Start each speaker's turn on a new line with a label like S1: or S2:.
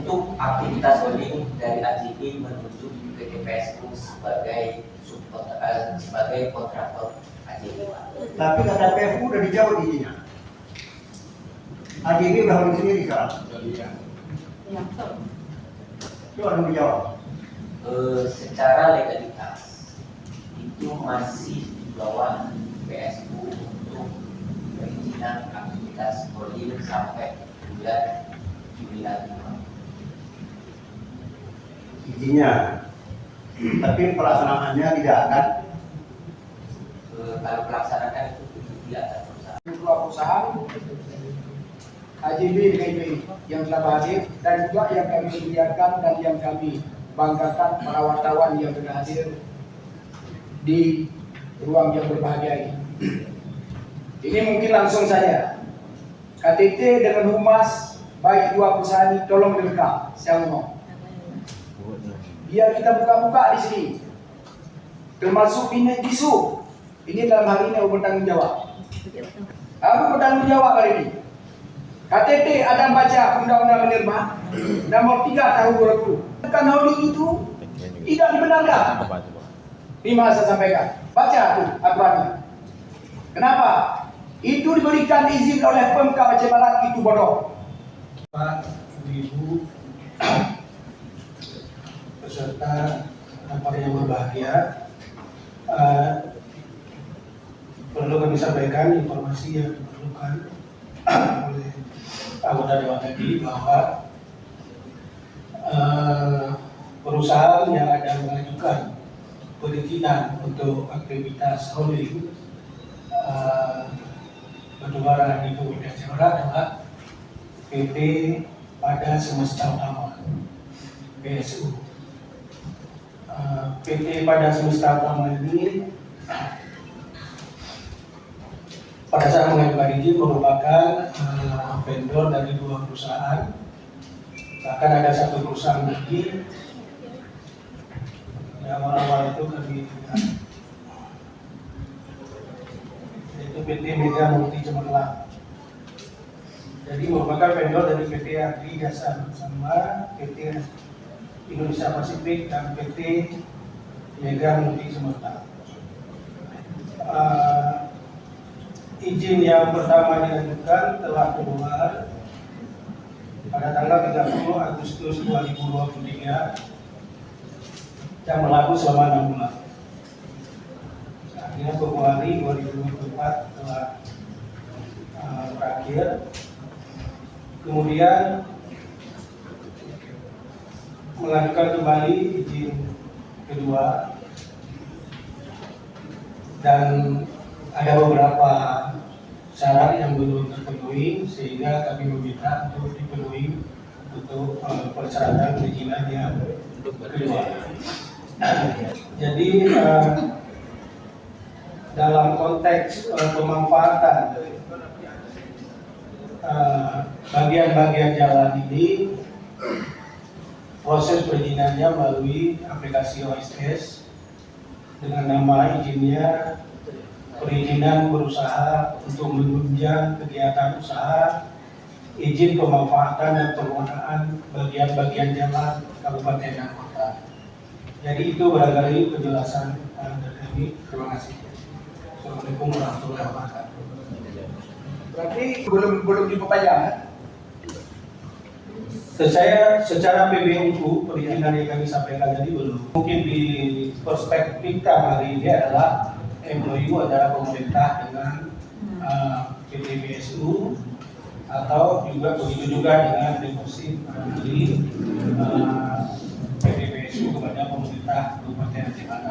S1: untuk aktivitas holding dari AJB menuju PT PSU sebagai kontraktor AJB.
S2: Tapi kata PFU udah dijawab izinnya. AJB udah holding sendiri sekarang.
S3: Iya, betul.
S2: Itu harus dijawab.
S1: Secara legalitas itu masih di bawah PSU untuk perizinan aktivitas holding sampai bulan Juli nanti.
S2: Izinnya. Tapi pelaksanaannya tidak akan.
S1: Kalau pelaksanaan itu tidak ada perusahaan.
S4: Dua perusahaan AJB DKI yang telah hadir dan juga yang kami sediakan dan yang kami banggakan para wartawan yang sudah hadir di ruang yang berbahagia ini. Ini mungkin langsung saja. KTT dengan humas baik dua perusahaan ini tolong direkam. Saya ngomong. Biar kita buka-buka di sini. Termasuk ini isu. Ini dalam hal ini aku bertanggung jawab. Aku bertanggung jawab hari ini. KTT ada baca Undang-Undang Minerba nomor 3 tahun 2020. Kan holding itu tidak dibenarkan. Ini saya sampaikan. Baca tuh aturannya. Kenapa? Itu diberikan izin oleh Pemkab Aceh Barat, itu bodoh.
S5: Pak, Ibu, peserta rapat yang berbahagia, perlu kami sampaikan informasi yang diperlukan oleh anggota Dewan tadi bahwa perusahaan yang ada mengajukan perizinan untuk aktivitas holding batubara di Kabupaten Aceh Barat adalah PT Pada Semesta Utama PSU. PT Pada Semesta Utama ini pada saat mengajukan izin merupakan vendor dari dua perusahaan. Bahkan ada satu perusahaan lagi yang awal-awal itu kami lihat, yaitu PT Mega Multi Cemerlang. Jadi merupakan vendor dari PT Agri Jasa bersama PT Indonesia Pasifik dan PT Mega Multi Cemerlang. Izin yang pertama diajukan telah keluar pada tanggal 30 Agustus 2023 yang berlaku selama 6 bulan. Akhirnya Februari 2024 telah berakhir. Kemudian mengajukan kembali izin kedua dan ada beberapa syarat yang belum terpenuhi sehingga kami meminta untuk dipenuhi untuk persyaratan perizinan yang kedua. Jadi dalam konteks pemanfaatan bagian-bagian jalan ini, proses perizinannya melalui aplikasi OSS dengan nama izinnya perizinan berusaha untuk menunjang kegiatan usaha, izin pemanfaatan dan penggunaan bagian-bagian jalan kabupaten dan kota. Jadi itu barangkali penjelasan dari kami. Terima kasih. Assalamualaikum warahmatullahi wabarakatuh.
S4: Berarti belum diperpanjang.
S5: Secara PBU perizinan yang kami sampaikan tadi belum. Mungkin di perspektif hari ini adalah MOU antara pemerintah dengan PT PSU atau juga begitu juga dengan deposit dari PT PSU kepada pemerintah Kabupaten Aceh Barat.